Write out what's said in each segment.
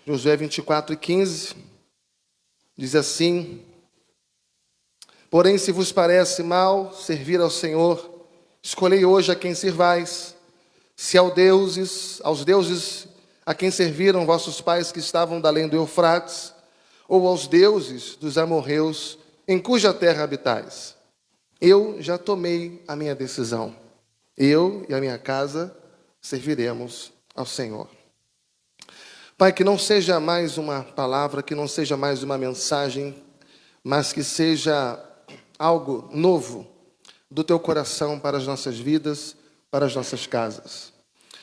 Josué 24:15, diz assim: porém, se vos parece mal servir ao Senhor, escolhei hoje a quem sirvais, se aos deuses a quem serviram vossos pais que estavam da além do Eufrates, ou aos deuses dos amorreus, em cuja terra habitais. Eu já tomei a minha decisão. Eu e a minha casa serviremos ao Senhor. Pai, que não seja mais uma palavra, que não seja mais uma mensagem, mas que seja algo novo do Teu coração para as nossas vidas, para as nossas casas.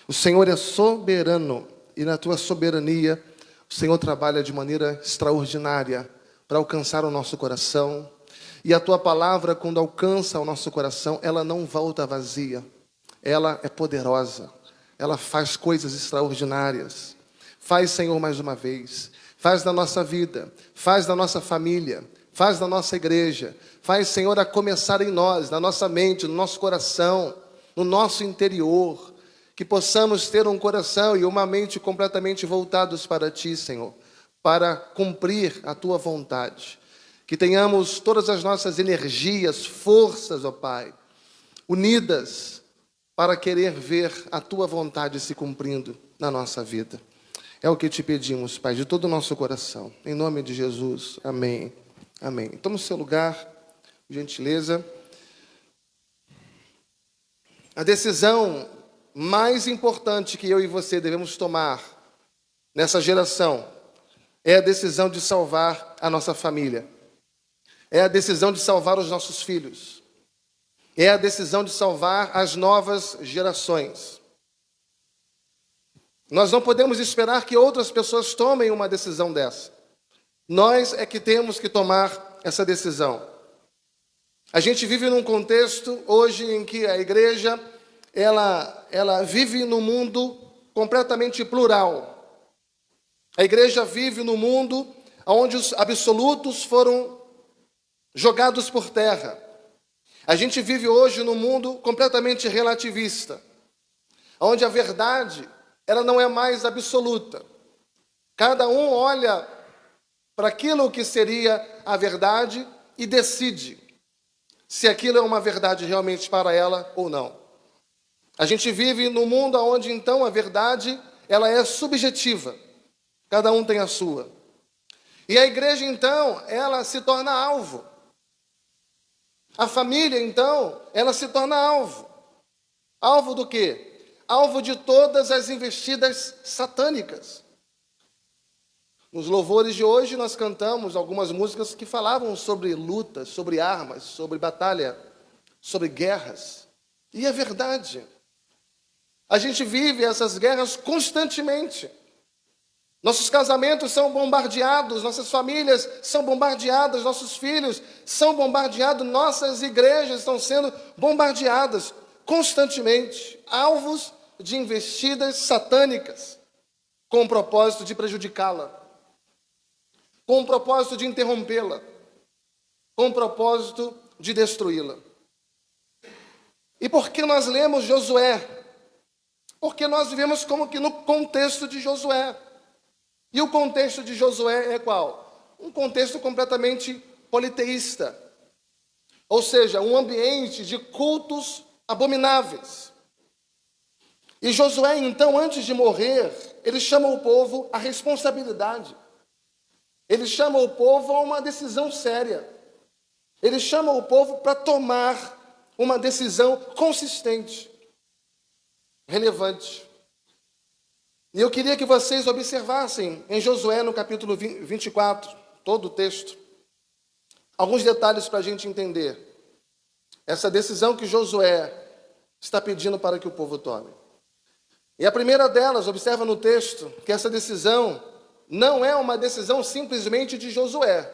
O Senhor é soberano e na Tua soberania o Senhor trabalha de maneira extraordinária para alcançar o nosso coração. E a Tua palavra, quando alcança o nosso coração, ela não volta vazia. Ela é poderosa. Ela faz coisas extraordinárias. Faz, Senhor, mais uma vez. Faz na nossa vida. Faz na nossa família. Faz na nossa igreja. Faz, Senhor, a começar em nós, na nossa mente, no nosso coração, no nosso interior. Que possamos ter um coração e uma mente completamente voltados para Ti, Senhor, para cumprir a Tua vontade. Que tenhamos todas as nossas energias, forças, ó Pai, unidas para querer ver a Tua vontade se cumprindo na nossa vida. É o que Te pedimos, Pai, de todo o nosso coração. Em nome de Jesus. Amém. Amém. Toma o seu lugar, por gentileza. A decisão mais importante que eu e você devemos tomar nessa geração é a decisão de salvar a nossa família. É a decisão de salvar os nossos filhos. É a decisão de salvar as novas gerações. Nós não podemos esperar que outras pessoas tomem uma decisão dessa. Nós é que temos que tomar essa decisão. A gente vive num contexto hoje em que a igreja ela vive num mundo completamente plural. A igreja vive num mundo onde os absolutos foram jogados por terra. A gente vive hoje num mundo completamente relativista, onde a verdade ela não é mais absoluta. Cada um olha para aquilo que seria a verdade e decide se aquilo é uma verdade realmente para ela ou não. A gente vive num mundo onde, então, a verdade ela é subjetiva. Cada um tem a sua. E a igreja, então, ela se torna alvo. A família, então, ela se torna alvo. Alvo do quê? Alvo de todas as investidas satânicas. Nos louvores de hoje, nós cantamos algumas músicas que falavam sobre lutas, sobre armas, sobre batalha, sobre guerras. E é verdade. A gente vive essas guerras constantemente. Nossos casamentos são bombardeados, nossas famílias são bombardeadas, nossos filhos são bombardeados, nossas igrejas estão sendo bombardeadas constantemente, alvos de investidas satânicas, com o propósito de prejudicá-la, com o propósito de interrompê-la, com o propósito de destruí-la. E por que nós lemos Josué? Porque nós vivemos como que no contexto de Josué. E o contexto de Josué é qual? Um contexto completamente politeísta. Ou seja, um ambiente de cultos abomináveis. E Josué, então, antes de morrer, ele chama o povo à responsabilidade. Ele chama o povo a uma decisão séria. Ele chama o povo para tomar uma decisão consistente, relevante. E eu queria que vocês observassem em Josué, no capítulo 24, todo o texto, alguns detalhes para a gente entender essa decisão que Josué está pedindo para que o povo tome. E a primeira delas, observa no texto, que essa decisão não é uma decisão simplesmente de Josué.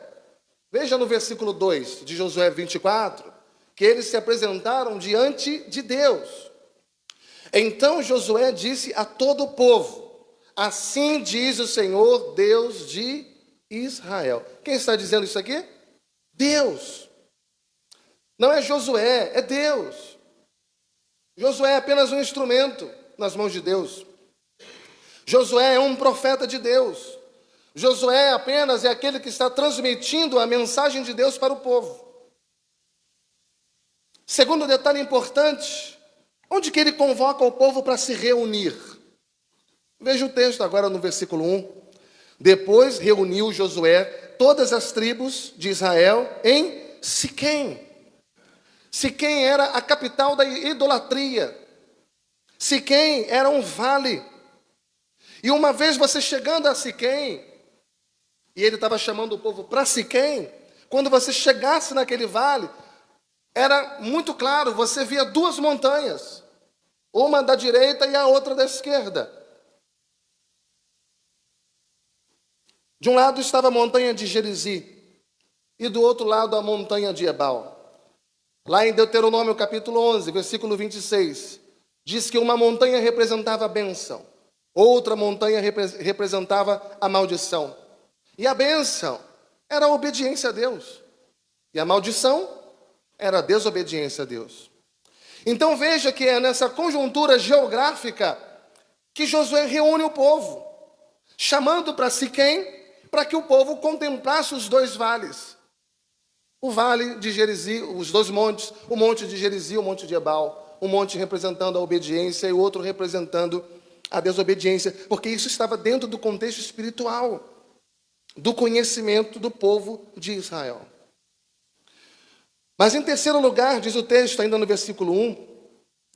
Veja no versículo 2 de Josué 24, que eles se apresentaram diante de Deus. Então Josué disse a todo o povo: assim diz o Senhor, Deus de Israel. Quem está dizendo isso aqui? Deus. Não é Josué, é Deus. Josué é apenas um instrumento nas mãos de Deus. Josué é um profeta de Deus. Josué apenas é aquele que está transmitindo a mensagem de Deus para o povo. Segundo detalhe importante, onde que ele convoca o povo para se reunir? Veja o texto agora no versículo 1. Depois reuniu Josué todas as tribos de Israel em Siquém. Siquém era a capital da idolatria. Siquém era um vale. E uma vez você chegando a Siquém, e ele estava chamando o povo para Siquém, quando você chegasse naquele vale, era muito claro, você via duas montanhas, uma da direita e a outra da esquerda. De um lado estava a montanha de Gerizi, e do outro lado a montanha de Ebal. Lá em Deuteronômio capítulo 11, versículo 26, diz que uma montanha representava a bênção, outra montanha representava a maldição. E a bênção era a obediência a Deus, e a maldição era a desobediência a Deus. Então veja que é nessa conjuntura geográfica que Josué reúne o povo, chamando para Siquém, para que o povo contemplasse os dois vales. O vale de Gerizi, os dois montes, o monte de Gerizi e o monte de Ebal. Um monte representando a obediência e o outro representando a desobediência, porque isso estava dentro do contexto espiritual, do conhecimento do povo de Israel. Mas em terceiro lugar, diz o texto, ainda no versículo 1,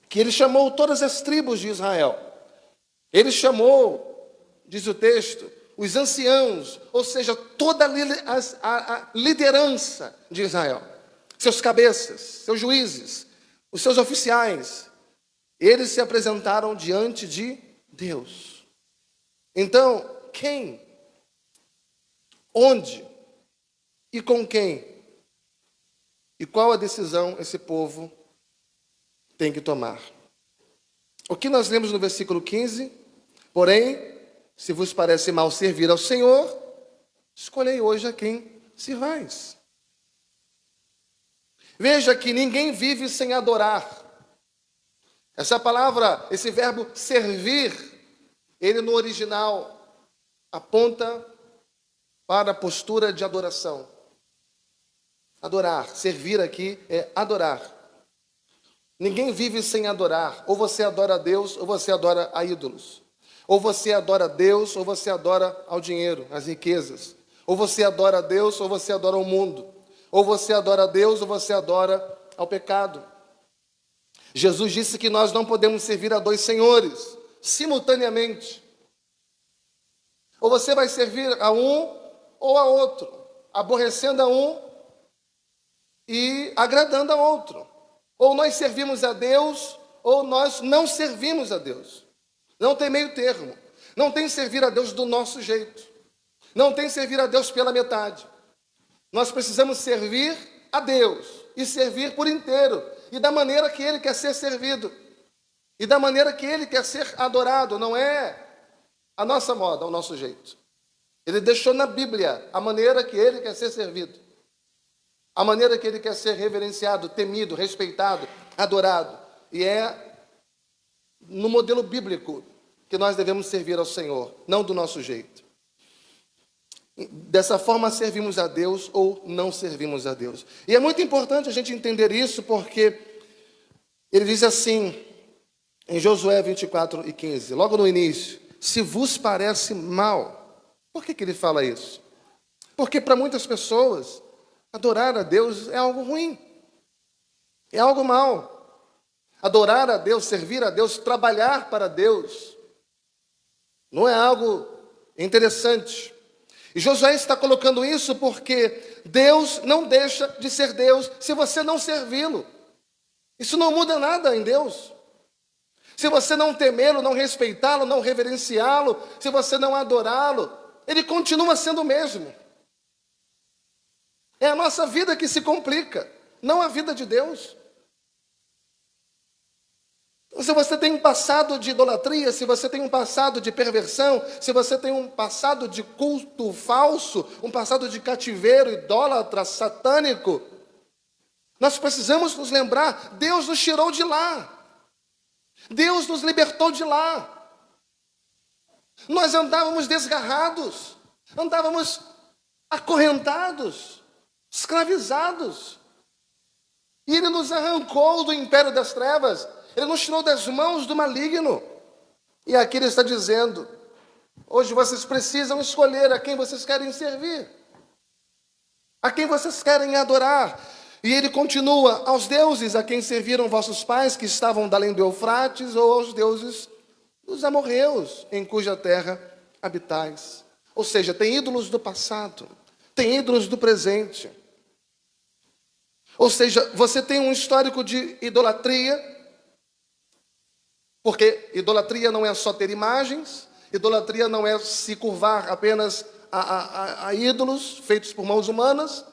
que ele chamou todas as tribos de Israel. Ele chamou, diz o texto, os anciãos, ou seja, toda a liderança de Israel, seus cabeças, seus juízes, os seus oficiais, eles se apresentaram diante de Deus. Então, quem, onde e com quem e qual a decisão esse povo tem que tomar? O que nós lemos no versículo 15, porém, se vos parece mal servir ao Senhor, escolhei hoje a quem sirvais. Veja que ninguém vive sem adorar. Essa palavra, esse verbo servir, ele no original aponta para a postura de adoração. Adorar, servir aqui é adorar. Ninguém vive sem adorar. Ou você adora a Deus, ou você adora a ídolos. Ou você adora a Deus, ou você adora ao dinheiro, às riquezas. Ou você adora a Deus, ou você adora ao mundo. Ou você adora a Deus, ou você adora ao pecado. Jesus disse que nós não podemos servir a dois senhores, simultaneamente. Ou você vai servir a um ou a outro, aborrecendo a um e agradando a outro. Ou nós servimos a Deus, ou nós não servimos a Deus. Não tem meio termo. Não tem servir a Deus do nosso jeito. Não tem servir a Deus pela metade. Nós precisamos servir a Deus e servir por inteiro e da maneira que Ele quer ser servido e da maneira que Ele quer ser adorado. Não é a nossa moda, o nosso jeito. Ele deixou na Bíblia a maneira que Ele quer ser servido, a maneira que Ele quer ser reverenciado, temido, respeitado, adorado. E é no modelo bíblico que nós devemos servir ao Senhor, não do nosso jeito. Dessa forma servimos a Deus ou não servimos a Deus. E é muito importante a gente entender isso, porque ele diz assim, em Josué 24:15, logo no início, se vos parece mal. Por que ele fala isso? Porque para muitas pessoas, adorar a Deus é algo ruim, é algo mal. Adorar a Deus, servir a Deus, trabalhar para Deus, não é algo interessante. E Josué está colocando isso porque Deus não deixa de ser Deus se você não servi-lo. Isso não muda nada em Deus. Se você não temê-lo, não respeitá-lo, não reverenciá-lo, se você não adorá-lo, ele continua sendo o mesmo. É a nossa vida que se complica, não a vida de Deus. Se você tem um passado de idolatria, se você tem um passado de perversão, se você tem um passado de culto falso, um passado de cativeiro, idólatra, satânico, nós precisamos nos lembrar, Deus nos tirou de lá. Deus nos libertou de lá. Nós andávamos desgarrados, Andávamos acorrentados, escravizados. E Ele nos arrancou do império das trevas. Ele nos tirou das mãos do maligno. E aqui Ele está dizendo: hoje vocês precisam escolher a quem vocês querem servir, a quem vocês querem adorar. E Ele continua: aos deuses a quem serviram vossos pais, que estavam da além do Eufrates, ou aos deuses dos amorreus, em cuja terra habitais. Ou seja, tem ídolos do passado, tem ídolos do presente. Ou seja, você tem um histórico de idolatria, porque idolatria não é só ter imagens, idolatria não é se curvar apenas a ídolos feitos por mãos humanas,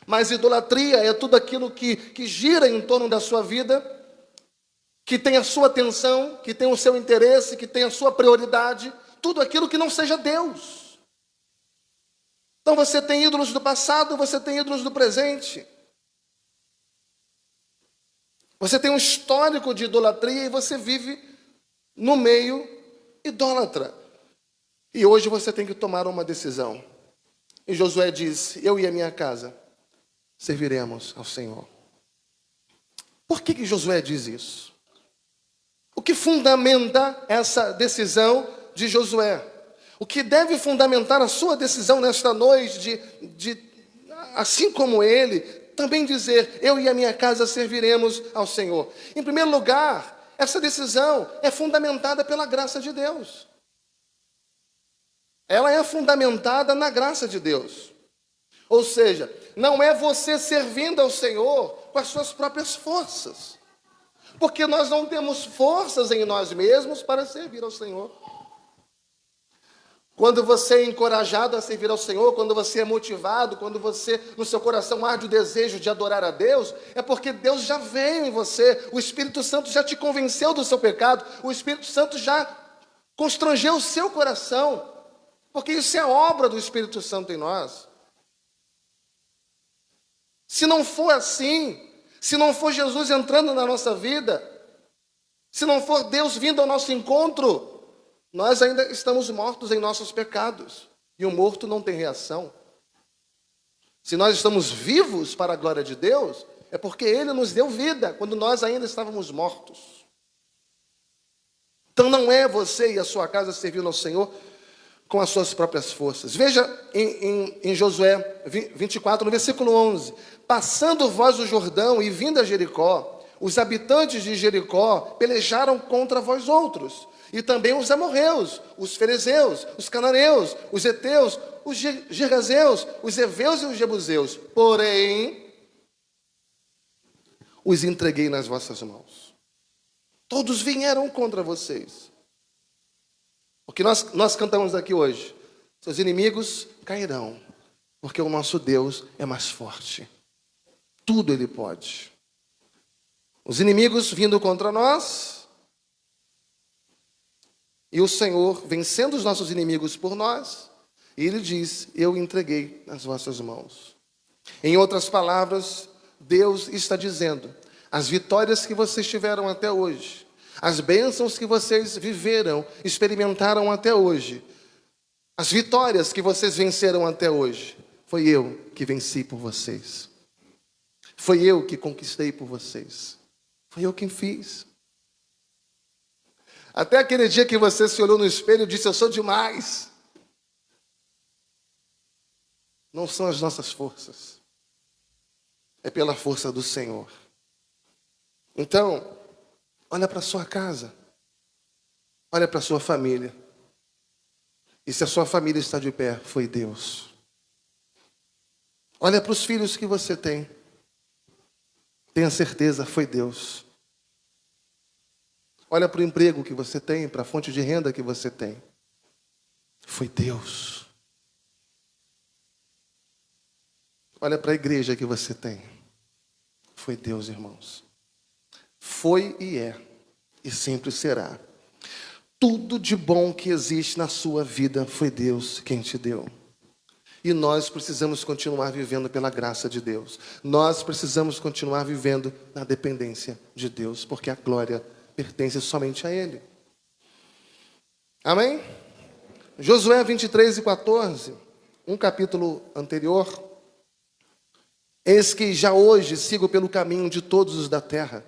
mas idolatria é tudo aquilo que gira em torno da sua vida, que tem a sua atenção, que tem o seu interesse, que tem a sua prioridade, tudo aquilo que não seja Deus. Então você tem ídolos do passado, você tem ídolos do presente. Você tem um histórico de idolatria e você vive no meio idólatra. E hoje você tem que tomar uma decisão. E Josué diz: eu e a minha casa serviremos ao Senhor. Por que Josué diz isso? O que fundamenta essa decisão de Josué? O que deve fundamentar a sua decisão nesta noite assim como ele, também dizer: eu e a minha casa serviremos ao Senhor? Em primeiro lugar, essa decisão é fundamentada pela graça de Deus. Ela é fundamentada na graça de Deus. Ou seja, não é você servindo ao Senhor com as suas próprias forças. Porque nós não temos forças em nós mesmos para servir ao Senhor. Quando você é encorajado a servir ao Senhor, quando você é motivado, quando você, no seu coração, arde o desejo de adorar a Deus, é porque Deus já veio em você, o Espírito Santo já te convenceu do seu pecado, o Espírito Santo já constrangeu o seu coração, porque isso é obra do Espírito Santo em nós. Se não for assim, se não for Jesus entrando na nossa vida, se não for Deus vindo ao nosso encontro, nós ainda estamos mortos em nossos pecados. E o morto não tem reação. Se nós estamos vivos para a glória de Deus, é porque Ele nos deu vida, quando nós ainda estávamos mortos. Então não é você e a sua casa servindo ao Senhor com as suas próprias forças. Veja em Josué 24, no versículo 11. Passando vós o Jordão e vindo a Jericó, os habitantes de Jericó pelejaram contra vós outros, e também os amorreus, os ferezeus, os cananeus, os heteus, os gergazeus, os heveus e os jebuseus. Porém, os entreguei nas vossas mãos. Todos vieram contra vocês. O que nós cantamos aqui hoje: seus inimigos cairão, porque o nosso Deus é mais forte. Tudo Ele pode. Os inimigos vindo contra nós, e o Senhor vencendo os nossos inimigos por nós, e Ele diz: eu entreguei nas vossas mãos. Em outras palavras, Deus está dizendo: as vitórias que vocês tiveram até hoje, as bênçãos que vocês viveram, experimentaram até hoje, as vitórias que vocês venceram até hoje, foi eu que venci por vocês. Foi eu que conquistei por vocês. Foi eu quem fiz. Até aquele dia que você se olhou no espelho e disse: eu sou demais. Não são as nossas forças. É pela força do Senhor. Então, olha para a sua casa. Olha para a sua família. E se a sua família está de pé, foi Deus. Olha para os filhos que você tem. Tenha certeza, foi Deus. Olha para o emprego que você tem, para a fonte de renda que você tem. Foi Deus. Olha para a igreja que você tem. Foi Deus, irmãos. Foi e sempre será. Tudo de bom que existe na sua vida foi Deus quem te deu. E nós precisamos continuar vivendo pela graça de Deus. Nós precisamos continuar vivendo na dependência de Deus, porque a glória pertence somente a Ele. Amém? Josué 23 e 14. um capítulo anterior: eis que já hoje sigo pelo caminho de todos os da terra.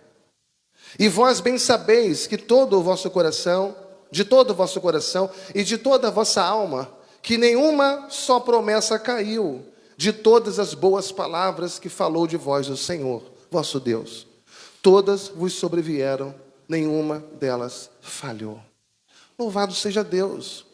E vós bem sabeis que todo o vosso coração, de todo o vosso coração e de toda a vossa alma, que nenhuma só promessa caiu de todas as boas palavras que falou de vós o Senhor, vosso Deus. Todas vos sobrevieram, nenhuma delas falhou. Louvado seja Deus.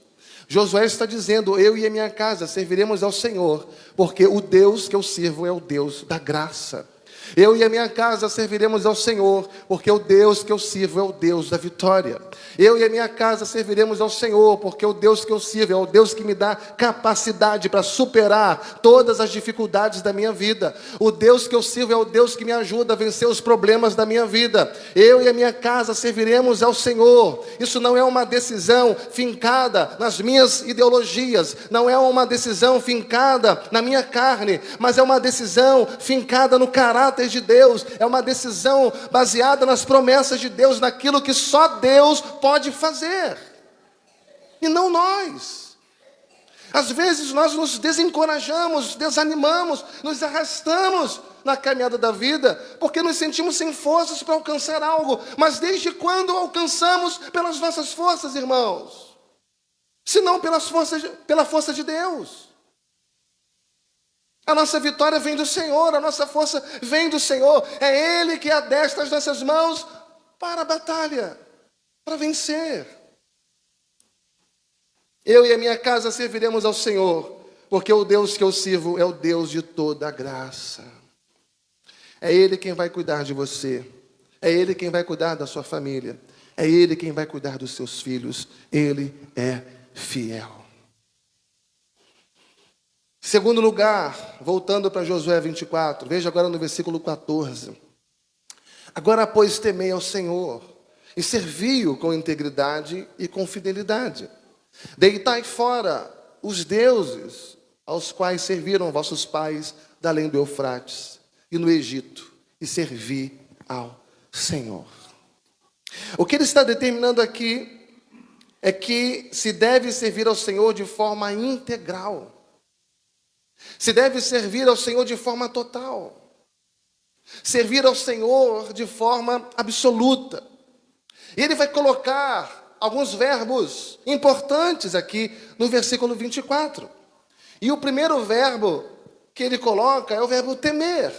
Josué está dizendo: eu e a minha casa serviremos ao Senhor, porque o Deus que eu sirvo é o Deus da graça. Eu e a minha casa serviremos ao Senhor, porque o Deus que eu sirvo é o Deus da vitória. Eu e a minha casa serviremos ao Senhor, porque o Deus que eu sirvo é o Deus que me dá capacidade para superar todas as dificuldades da minha vida. O Deus que eu sirvo é o Deus que me ajuda a vencer os problemas da minha vida. Eu e a minha casa serviremos ao Senhor. Isso não é uma decisão fincada nas minhas ideologias, não é uma decisão fincada na minha carne, mas é uma decisão fincada no caráter de Deus, é uma decisão baseada nas promessas de Deus, naquilo que só Deus pode fazer, e não nós. Às vezes nós nos desencorajamos, desanimamos, nos arrastamos na caminhada da vida, porque nos sentimos sem forças para alcançar algo. Mas desde quando alcançamos pelas nossas forças, irmãos? Se não pela força de Deus. A nossa vitória vem do Senhor, a nossa força vem do Senhor. É Ele que adestra as nossas mãos para a batalha, para vencer. Eu e a minha casa serviremos ao Senhor, porque o Deus que eu sirvo é o Deus de toda a graça. É Ele quem vai cuidar de você. É Ele quem vai cuidar da sua família. É Ele quem vai cuidar dos seus filhos. Ele é fiel. Segundo lugar, voltando para Josué 24, veja agora no versículo 14. Agora, pois, temei ao Senhor, e servi-o com integridade e com fidelidade. Deitai fora os deuses aos quais serviram vossos pais da além do Eufrates e no Egito, e servi ao Senhor. O que ele está determinando aqui é que se deve servir ao Senhor de forma integral. Se deve servir ao Senhor de forma total. Servir ao Senhor de forma absoluta. E ele vai colocar alguns verbos importantes aqui no versículo 24. E o primeiro verbo que ele coloca é o verbo temer.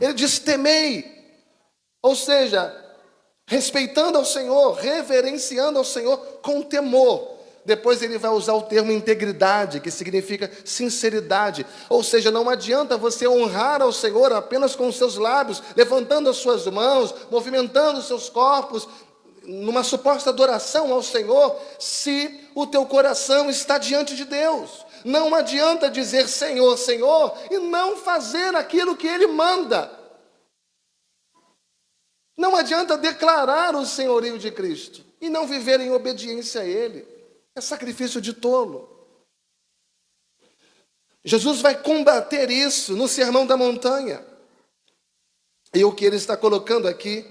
Ele diz temei. Ou seja, respeitando ao Senhor, reverenciando ao Senhor com temor. Depois ele vai usar o termo integridade, que significa sinceridade. Ou seja, não adianta você honrar ao Senhor apenas com os seus lábios, levantando as suas mãos, movimentando os seus corpos, numa suposta adoração ao Senhor, se o teu coração está diante de Deus. Não adianta dizer Senhor, Senhor, e não fazer aquilo que Ele manda. Não adianta declarar o senhorio de Cristo e não viver em obediência a Ele. É sacrifício de tolo. Jesus vai combater isso no Sermão da Montanha. E o que ele está colocando aqui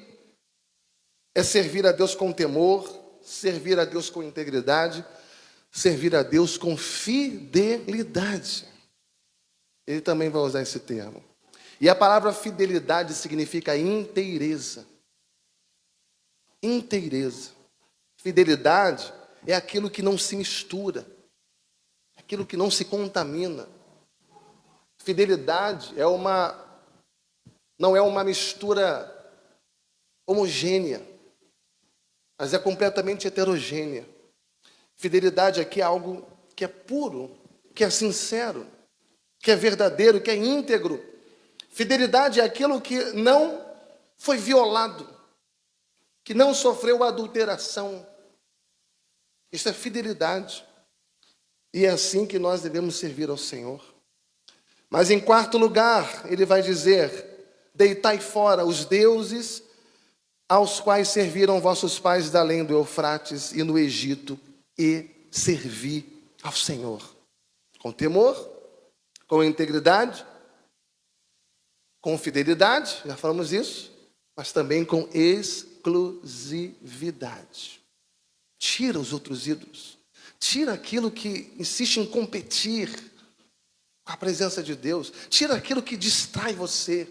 é servir a Deus com temor, servir a Deus com integridade, servir a Deus com fidelidade. Ele também vai usar esse termo. E a palavra fidelidade significa inteireza. Inteireza. Fidelidade é aquilo que não se mistura, aquilo que não se contamina. Fidelidade não é uma mistura homogênea, mas é completamente heterogênea. Fidelidade aqui é algo que é puro, que é sincero, que é verdadeiro, que é íntegro. Fidelidade é aquilo que não foi violado, que não sofreu adulteração. Isso é fidelidade. E é assim que nós devemos servir ao Senhor. Mas em quarto lugar, ele vai dizer: deitai fora os deuses aos quais serviram vossos pais da além do Eufrates e no Egito, e servi ao Senhor. Com temor, com integridade, com fidelidade, já falamos isso, mas também com exclusividade. Tira os outros ídolos. Tira aquilo que insiste em competir com a presença de Deus. Tira aquilo que distrai você.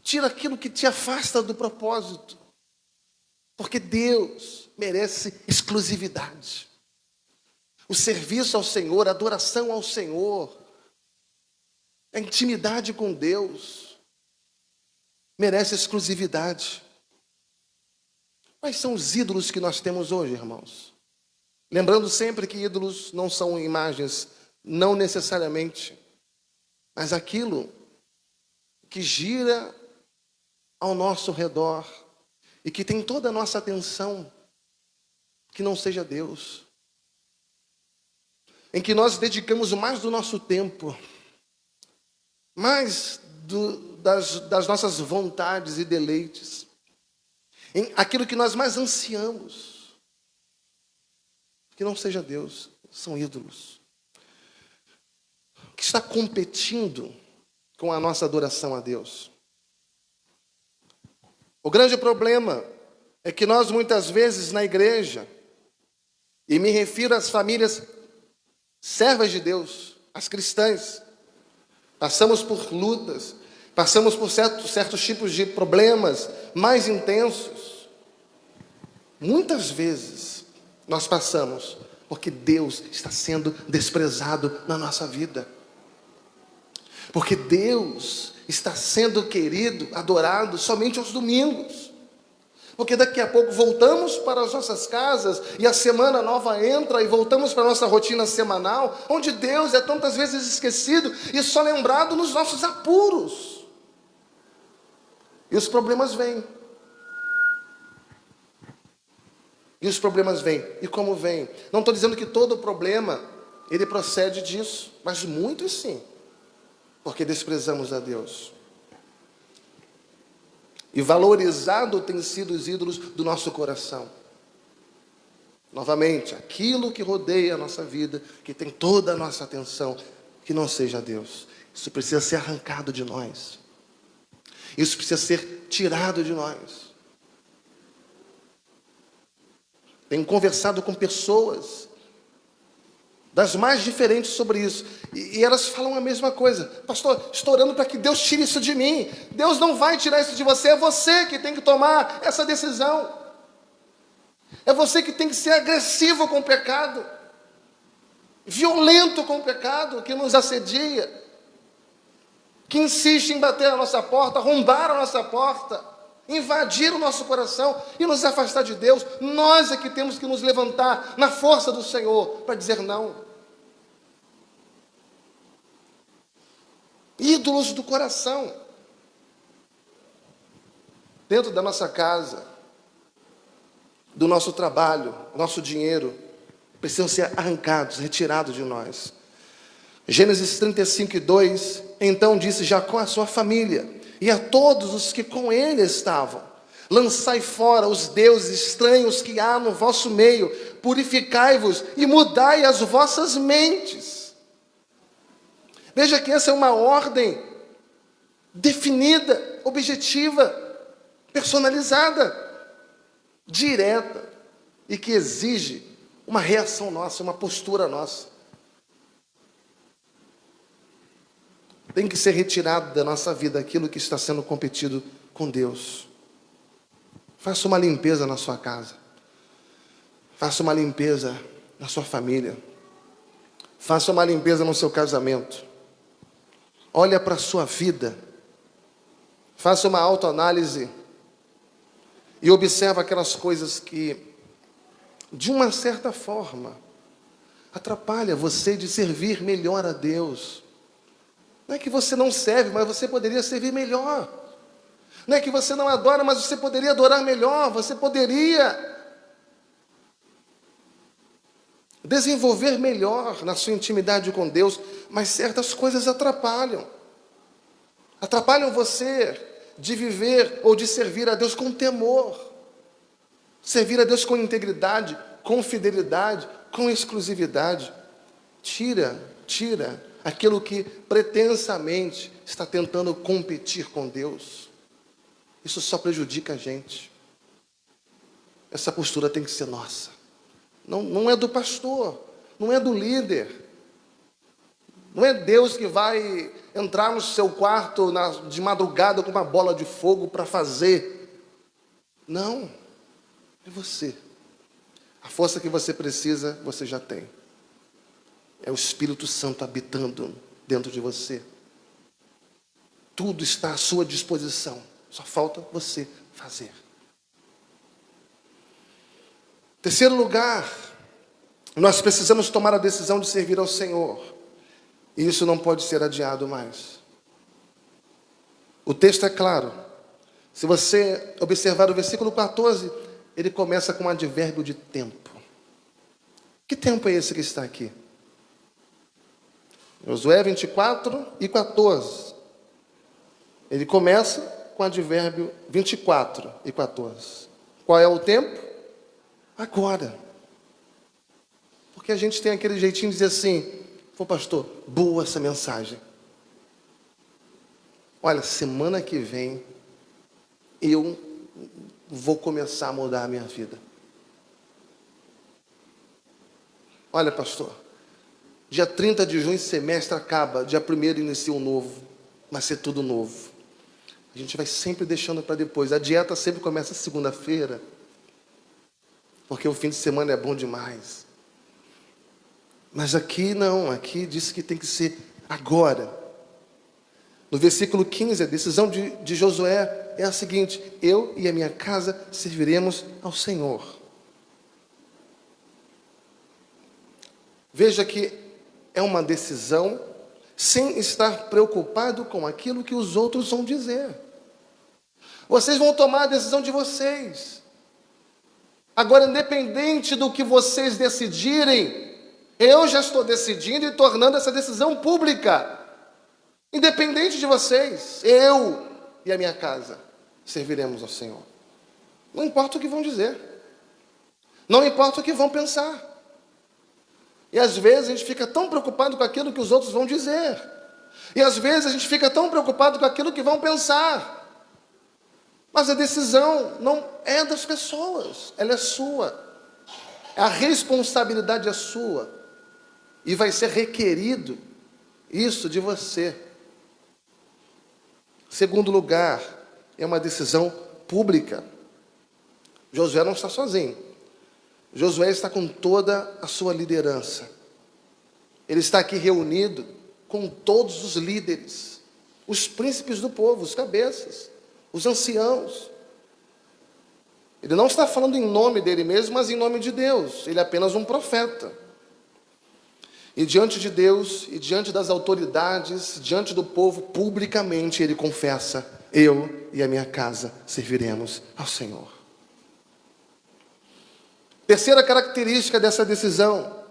Tira aquilo que te afasta do propósito. Porque Deus merece exclusividade. O serviço ao Senhor, a adoração ao Senhor, a intimidade com Deus, merece exclusividade. Quais são os ídolos que nós temos hoje, irmãos? Lembrando sempre que ídolos não são imagens, não necessariamente, mas aquilo que gira ao nosso redor e que tem toda a nossa atenção, que não seja Deus. Em que nós dedicamos mais do nosso tempo, mais das nossas vontades e deleites, em aquilo que nós mais ansiamos, que não seja Deus, são ídolos. Que está competindo com a nossa adoração a Deus. O grande problema é que nós muitas vezes na igreja, e me refiro às famílias servas de Deus, as cristãs, passamos por lutas, passamos por certos tipos de problemas mais intensos. Muitas vezes nós passamos porque Deus está sendo desprezado na nossa vida. Porque Deus está sendo querido, adorado somente aos domingos. Porque daqui a pouco voltamos para as nossas casas e a semana nova entra e voltamos para a nossa rotina semanal, onde Deus é tantas vezes esquecido e só lembrado nos nossos apuros. E os problemas vêm. E os problemas vêm. E como vêm? Não estou dizendo que todo problema, ele procede disso, mas muitos sim. Porque desprezamos a Deus. E valorizado tem sido os ídolos do nosso coração. Novamente, aquilo que rodeia a nossa vida, que tem toda a nossa atenção, que não seja Deus. Isso precisa ser arrancado de nós. Isso precisa ser tirado de nós. Tenho conversado com pessoas das mais diferentes sobre isso. E elas falam a mesma coisa. Pastor, estou orando para que Deus tire isso de mim. Deus não vai tirar isso de você. É você que tem que tomar essa decisão. É você que tem que ser agressivo com o pecado. Violento com o pecado que nos assedia. Que insiste em bater a nossa porta, arrombar a nossa porta, invadir o nosso coração e nos afastar de Deus. Nós é que temos que nos levantar na força do Senhor para dizer não. Ídolos do coração. Dentro da nossa casa, do nosso trabalho, nosso dinheiro, precisam ser arrancados, retirados de nós. Gênesis 35:2, então disse Jacó à sua família e a todos os que com ele estavam: lançai fora os deuses estranhos que há no vosso meio, purificai-vos e mudai as vossas mentes. Veja que essa é uma ordem definida, objetiva, personalizada, direta e que exige uma reação nossa, uma postura nossa. Tem que ser retirado da nossa vida aquilo que está sendo competido com Deus. Faça uma limpeza na sua casa. Faça uma limpeza na sua família. Faça uma limpeza no seu casamento. Olha para a sua vida. Faça uma autoanálise. E observa aquelas coisas que, de uma certa forma, atrapalha você de servir melhor a Deus. Não é que você não serve, mas você poderia servir melhor. Não é que você não adora, mas você poderia adorar melhor. Você poderia desenvolver melhor na sua intimidade com Deus, mas certas coisas atrapalham. Atrapalham você de viver ou de servir a Deus com temor. Servir a Deus com integridade, com fidelidade, com exclusividade. Tira aquilo que pretensamente está tentando competir com Deus. Isso só prejudica a gente. Essa postura tem que ser nossa. Não é do pastor, não é do líder, Não é Deus que vai entrar no seu quarto de madrugada com uma bola de fogo para fazer. Não, é você. A força que você precisa, você já tem. É o Espírito Santo habitando dentro de você. Tudo está à sua disposição. Só falta você fazer. Terceiro lugar, nós precisamos tomar a decisão de servir ao Senhor. E isso não pode ser adiado mais. O texto é claro. Se você observar o versículo 14, ele começa com um advérbio de tempo. Que tempo é esse que está aqui? Josué 24 e 14. Ele começa com o advérbio 24 e 14. Qual é o tempo? Agora. Porque a gente tem aquele jeitinho de dizer assim: pô, pastor, boa essa mensagem. Olha, semana que vem eu vou começar a mudar a minha vida. Olha, pastor, dia 30 de junho, semestre acaba, dia 1º inicia um novo, vai ser tudo novo. A gente vai sempre deixando para depois. A dieta sempre começa segunda-feira, porque o fim de semana é bom demais. Mas aqui não, aqui diz que tem que ser agora. No versículo 15, a decisão de Josué é a seguinte: eu e a minha casa serviremos ao Senhor. Veja que é uma decisão sem estar preocupado com aquilo que os outros vão dizer. Vocês vão tomar a decisão de vocês. Agora, independente do que vocês decidirem, eu já estou decidindo e tornando essa decisão pública. Independente de vocês, eu e a minha casa serviremos ao Senhor. Não importa o que vão dizer. Não importa o que vão pensar. E às vezes a gente fica tão preocupado com aquilo que os outros vão dizer. E às vezes a gente fica tão preocupado com aquilo que vão pensar. Mas a decisão não é das pessoas, ela é sua. A responsabilidade é sua. E vai ser requerido isso de você. Segundo lugar, é uma decisão pública. Josué não está sozinho. Josué está com toda a sua liderança. Ele está aqui reunido com todos os líderes, os príncipes do povo, os cabeças, os anciãos. Ele não está falando em nome dele mesmo, mas em nome de Deus. Ele é apenas um profeta. E diante de Deus, e diante das autoridades, diante do povo, publicamente ele confessa: eu e a minha casa serviremos ao Senhor. Terceira característica dessa decisão,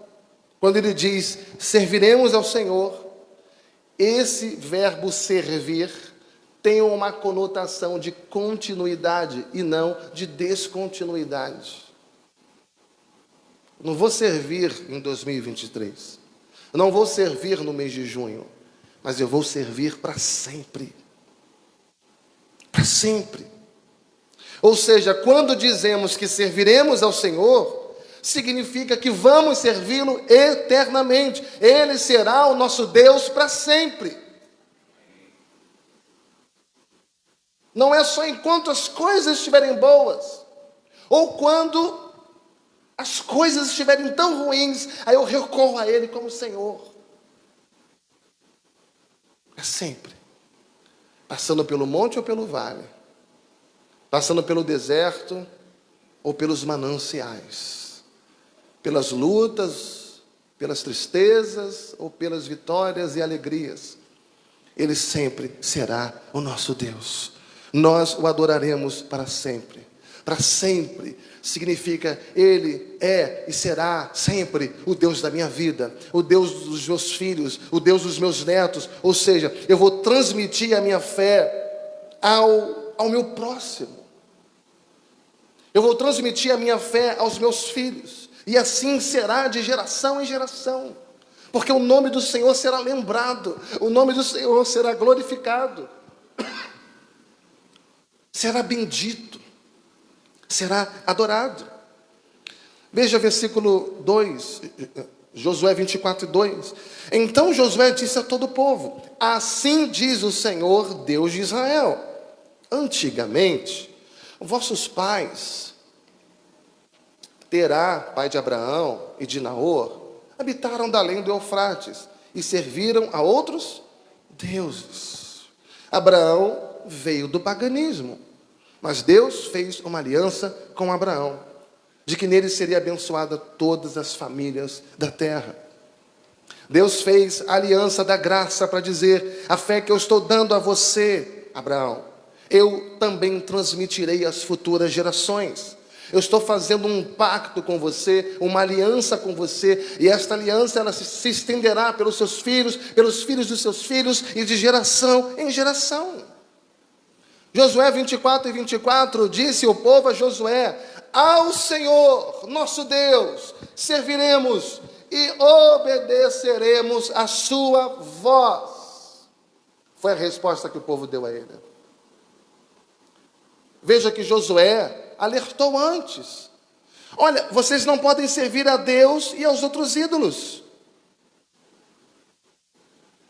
quando ele diz serviremos ao Senhor, esse verbo servir tem uma conotação de continuidade e não de descontinuidade. Não vou servir em 2023. Eu não vou servir no mês de junho, mas eu vou servir para sempre. Para sempre. Ou seja, quando dizemos que serviremos ao Senhor, significa que vamos servi-lo eternamente. Ele será o nosso Deus para sempre. Não é só enquanto as coisas estiverem boas, ou quando as coisas estiverem tão ruins, aí eu recorro a Ele como Senhor. É sempre. Passando pelo monte ou pelo vale. Passando pelo deserto ou pelos mananciais. Pelas lutas, pelas tristezas ou pelas vitórias e alegrias. Ele sempre será o nosso Deus. Nós o adoraremos para sempre. Para sempre significa Ele é e será sempre o Deus da minha vida, o Deus dos meus filhos, o Deus dos meus netos. Ou seja, eu vou transmitir a minha fé ao meu próximo. Eu vou transmitir a minha fé aos meus filhos. E assim será de geração em geração. Porque o nome do Senhor será lembrado, o nome do Senhor será glorificado. Será bendito, será adorado. Veja versículo 2, Josué 24:2. Então Josué disse a todo o povo: assim diz o Senhor, Deus de Israel: antigamente, vossos pais, Terá, pai de Abraão e de Naor, habitaram da além do Eufrates e serviram a outros deuses. Abraão veio do paganismo, mas Deus fez uma aliança com Abraão, de que nele seria abençoada todas as famílias da terra. Deus fez a aliança da graça para dizer: a fé que eu estou dando a você, Abraão, eu também transmitirei às futuras gerações. Eu estou fazendo um pacto com você, uma aliança com você, e esta aliança ela se estenderá pelos seus filhos, pelos filhos dos seus filhos, e de geração em geração. Josué 24:24 disse o povo a Josué: ao Senhor, nosso Deus, serviremos e obedeceremos a sua voz. Foi a resposta que o povo deu a ele. Veja que Josué alertou antes: olha, vocês não podem servir a Deus e aos outros ídolos.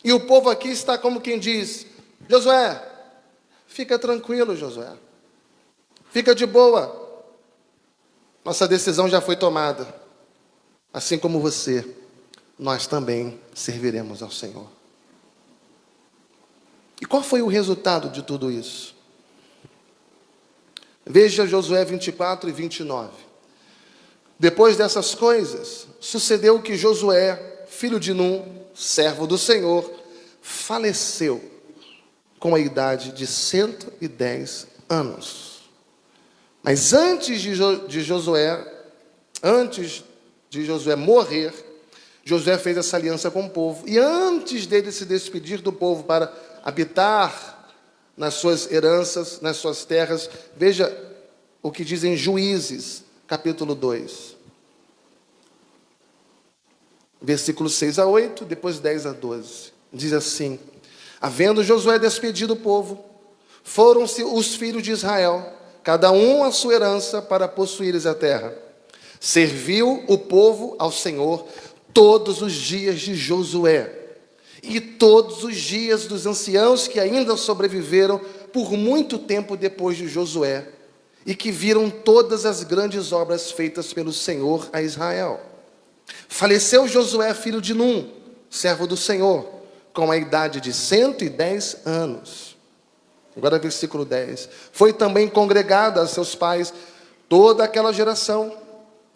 E o povo aqui está como quem diz: Josué, fica tranquilo, Josué, fica de boa, nossa decisão já foi tomada. Assim como você, nós também serviremos ao Senhor. E qual foi o resultado de tudo isso? Veja Josué 24:29. Depois dessas coisas, sucedeu que Josué, filho de Num, servo do Senhor, faleceu com a idade de 110 anos. Mas antes de Josué morrer, Josué fez essa aliança com o povo. E antes dele se despedir do povo para habitar nas suas heranças, nas suas terras, veja o que diz em Juízes, capítulo 2. Versículos 6-8, depois 10-12. Diz assim: havendo Josué despedido o povo, foram-se os filhos de Israel, cada um a sua herança, para possuíres a terra. Serviu o povo ao Senhor todos os dias de Josué, e todos os dias dos anciãos que ainda sobreviveram por muito tempo depois de Josué, e que viram todas as grandes obras feitas pelo Senhor a Israel. Faleceu Josué, filho de Num, servo do Senhor, com a idade de 110 anos. Agora versículo 10. Foi também congregada a seus pais toda aquela geração,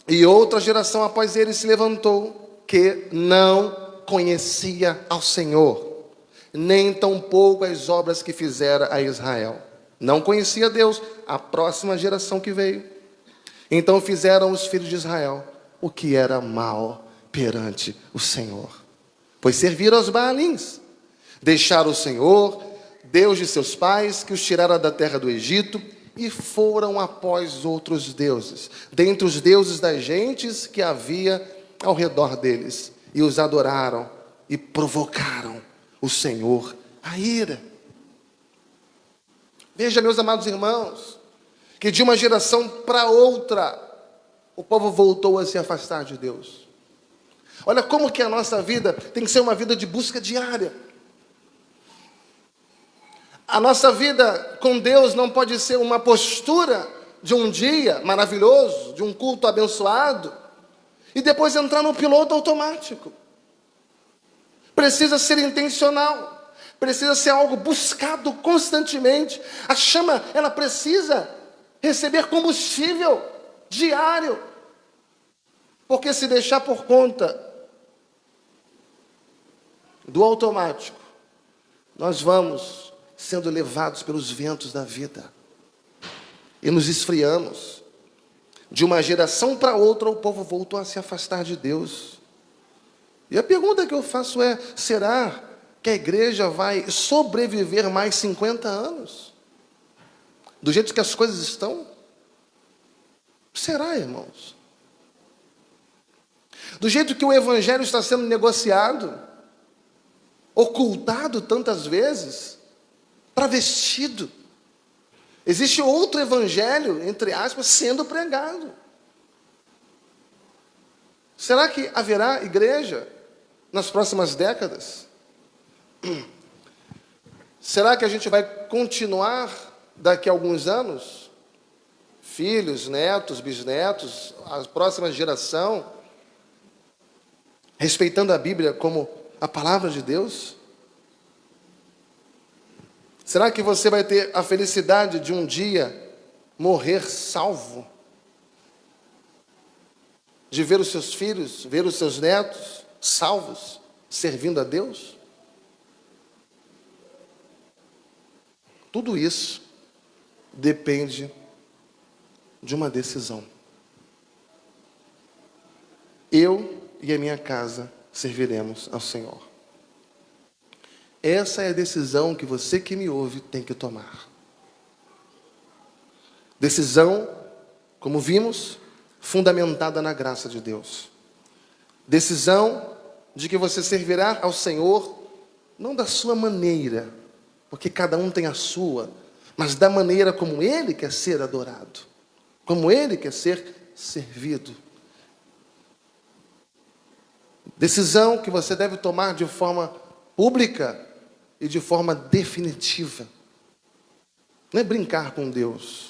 e outra geração após ele se levantou, que não conhecia ao Senhor, nem tampouco as obras que fizera a Israel. Não conhecia Deus, a próxima geração que veio. Então fizeram os filhos de Israel o que era mal perante o Senhor, pois serviram aos Baalins, deixaram o Senhor, Deus de seus pais, que os tirara da terra do Egito, e foram após outros deuses, dentre os deuses das gentes que havia ao redor deles, e os adoraram e provocaram o Senhor a ira. Veja, meus amados irmãos, que de uma geração para outra, o povo voltou a se afastar de Deus. Olha como que a nossa vida tem que ser uma vida de busca diária. A nossa vida com Deus não pode ser uma postura de um dia maravilhoso, de um culto abençoado, e depois entrar no piloto automático. Precisa ser intencional. Precisa ser algo buscado constantemente. A chama, ela precisa receber combustível diário. Porque se deixar por conta do automático, nós vamos sendo levados pelos ventos da vida. E nos esfriamos. De uma geração para outra, o povo voltou a se afastar de Deus. E a pergunta que eu faço é: será que a igreja vai sobreviver mais 50 anos? Do jeito que as coisas estão? Será, irmãos? Do jeito que o evangelho está sendo negociado, ocultado tantas vezes, travestido. Existe outro evangelho, entre aspas, sendo pregado. Será que haverá igreja nas próximas décadas? Será que a gente vai continuar daqui a alguns anos? Filhos, netos, bisnetos, a próxima geração, respeitando a Bíblia como a palavra de Deus? Será que você vai ter a felicidade de um dia morrer salvo? De ver os seus filhos, ver os seus netos salvos, servindo a Deus? Tudo isso depende de uma decisão. Eu e a minha casa serviremos ao Senhor. Essa é a decisão que você que me ouve tem que tomar. Decisão, como vimos, fundamentada na graça de Deus. Decisão de que você servirá ao Senhor, não da sua maneira, porque cada um tem a sua, mas da maneira como Ele quer ser adorado, como Ele quer ser servido. Decisão que você deve tomar de forma pública e de forma definitiva. Não é brincar com Deus.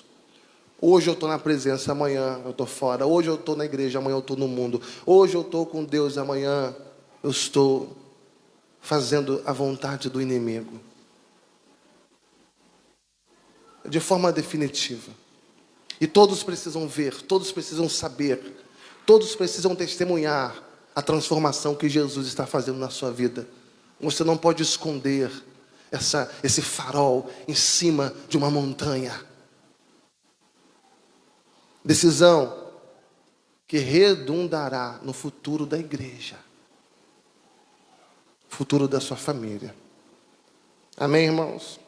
Hoje eu estou na presença, amanhã eu estou fora. Hoje eu estou na igreja, amanhã eu estou no mundo. Hoje eu estou com Deus, amanhã eu estou fazendo a vontade do inimigo. De forma definitiva. E todos precisam ver, todos precisam saber, todos precisam testemunhar a transformação que Jesus está fazendo na sua vida. Você não pode esconder esse farol em cima de uma montanha. Decisão que redundará no futuro da igreja, futuro da sua família. Amém, irmãos?